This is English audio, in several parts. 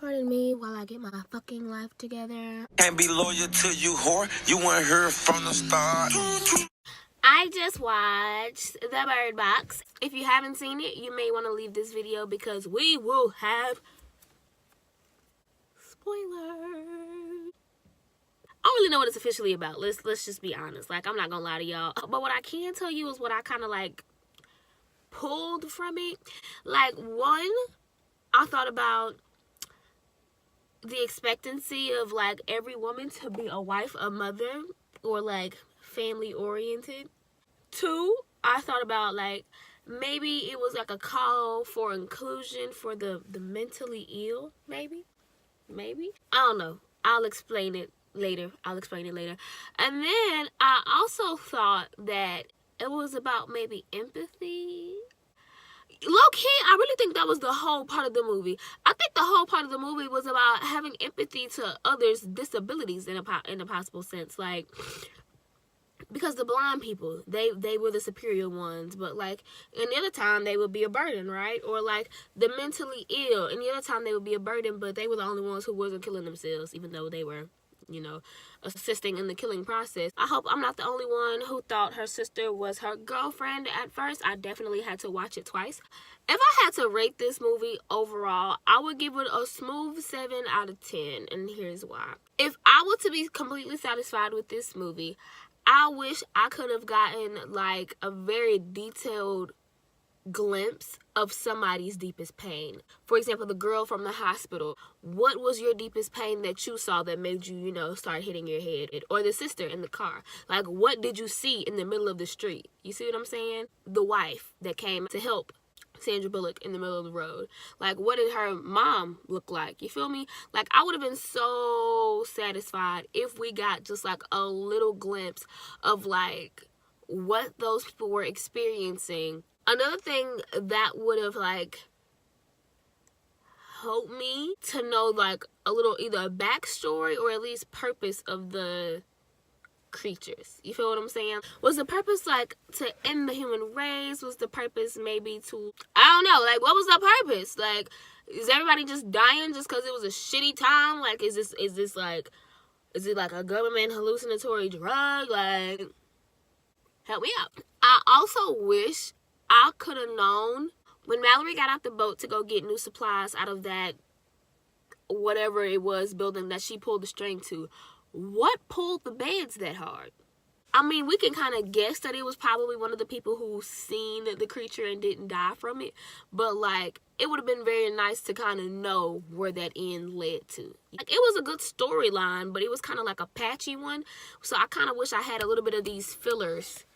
Pardon me while I get my fucking life together. Can't be loyal to you, whore. You weren't here from the start. I just watched The Bird Box. If you haven't seen it, you may want to leave this video because we will have spoilers. I don't really know what it's officially about. Let's just be honest. Like, I'm not gonna lie to y'all. But what I can tell you is what I kind of like pulled from it. Like, one, I thought about the expectancy of like every woman to be a wife, a mother, or like family oriented. Two, I thought about like maybe it was like a call for inclusion for the mentally ill. Maybe I don't know. I'll explain it later. And then I also thought that it was about maybe empathy. Low-key, I really think that was the whole part of the movie. I think the whole part of the movie was about having empathy to others' disabilities in a possible sense. Like, because the blind people, they were the superior ones, but like any other time they would be a burden, right? Or like the mentally ill, any other time they would be a burden, but they were the only ones who wasn't killing themselves, even though they were, you know, assisting in the killing process. I hope I'm not the only one who thought her sister was her girlfriend at first. I definitely had to watch it twice. If I had to rate this movie overall, I would give it a smooth 7 out of 10, and here's why. If I were to be completely satisfied with this movie, I wish I could have gotten like a very detailed glimpse of somebody's deepest pain. For example, the girl from the hospital. What was your deepest pain that you saw that made you, start hitting your head? Or the sister in the car. Like, what did you see in the middle of the street? You see what I'm saying? The wife that came to help Sandra Bullock in the middle of the road. Like, what did her mom look like? You feel me? Like, I would have been so satisfied if we got just like a little glimpse of like what those people were experiencing. Another thing that would have like helped me to know like a little either a backstory or at least purpose of the creatures. You feel what I'm saying? Was the purpose like to end the human race? Was the purpose maybe to, I don't know, like what was the purpose? Like, is everybody just dying just because it was a shitty time? Like, is it like a government hallucinatory drug? Like, help me out. I also wish I could have known when Mallory got out the boat to go get new supplies out of that whatever it was building that she pulled the string to. What pulled the beds that hard? I mean, we can kind of guess that it was probably one of the people who seen the creature and didn't die from it. But, like, it would have been very nice to kind of know where that end led to. Like, it was a good storyline, but it was kind of like a patchy one. So I kind of wish I had a little bit of these fillers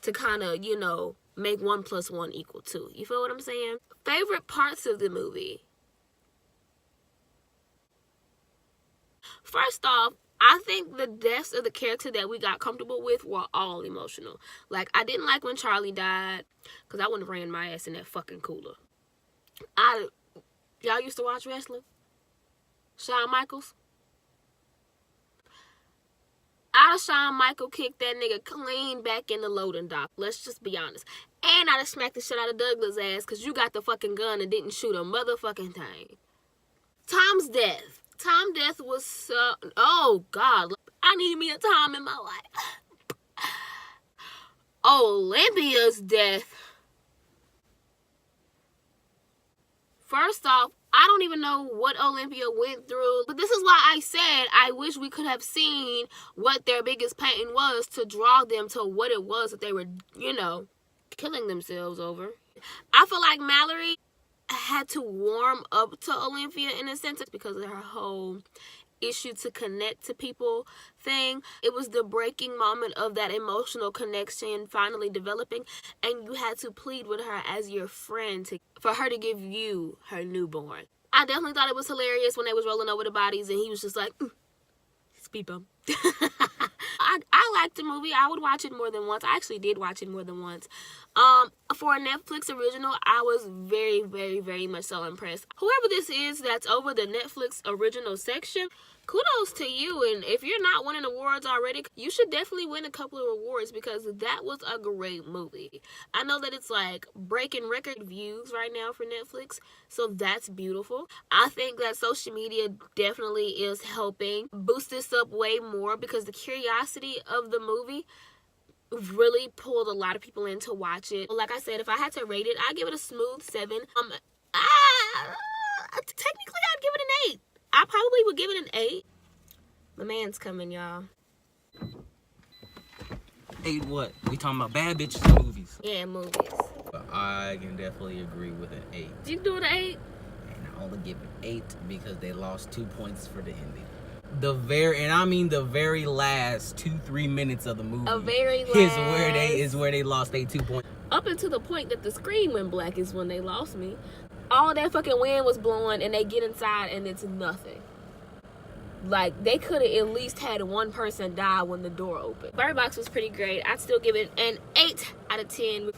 to kind of, make 1 + 1 = 2. You feel what I'm saying? Favorite parts of the movie. First off, I think the deaths of the character that we got comfortable with were all emotional. Like, I didn't like when Charlie died, because I wouldn't have ran my ass in that fucking cooler. Y'all used to watch wrestling? Shawn Michaels? I'd have Shawn Michaels kicked that nigga clean back in the loading dock. Let's just be honest. And I'd have smacked the shit out of Douglas' ass because you got the fucking gun and didn't shoot a motherfucking thing. Tom's death. Tom's death was so... Oh, God. I need me a Tom in my life. Olympia's death. First off, I don't even know what Olympia went through. But this is why I said I wish we could have seen what their biggest pain was to draw them to what it was that they were, killing themselves over. I feel like Mallory had to warm up to Olympia in a sense because of her whole issue to connect to people thing. It was the breaking moment of that emotional connection finally developing, and you had to plead with her as your friend for her to give you her newborn. I definitely thought it was hilarious when they was rolling over the bodies and he was just like, speed bump. I liked the movie. I would watch it more than once. I actually did watch it more than once. For a Netflix original, I was very, very, very much so impressed. Whoever this is that's over the Netflix original section, kudos to you. And if you're not winning awards already, you should definitely win a couple of awards because that was a great movie. I know that it's like breaking record views right now for Netflix, so that's beautiful. I think that social media definitely is helping boost this up way more because the curiosity of the movie really pulled a lot of people in to watch it. Like I said, if I had to rate it, I'd give it a smooth 7. Technically I'd give it an 8. I probably would give it an 8. My man's coming, y'all. 8 what? We talking about bad bitches in movies. Yeah, movies. But I can definitely agree with an 8. You can do it an 8? And I only give it 8 because they lost 2 points for the ending. The very last 2-3 minutes of the movie is where they lost their 2 points. Up until the point that the screen went black is when they lost me. All that fucking wind was blowing and they get inside and it's nothing. Like, they could have at least had one person die when the door opened. Bird Box was pretty great. I'd still give it an 8 out of 10.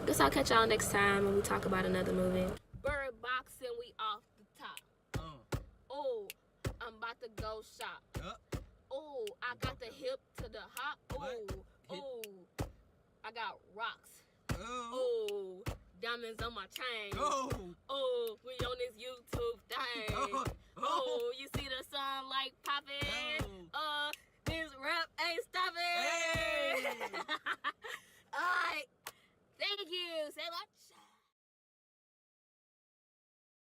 Guess I'll catch y'all next time when we talk about another movie. Bird Box and we off the top. Oh, I'm about to go shop. Oh, I got the hip to the hop. Oh, I got rocks. Oh, diamonds on my chain. Oh, we on this YouTube thing. Oh, you see the sunlight popping. This rap ain't stopping. All right, thank you so much.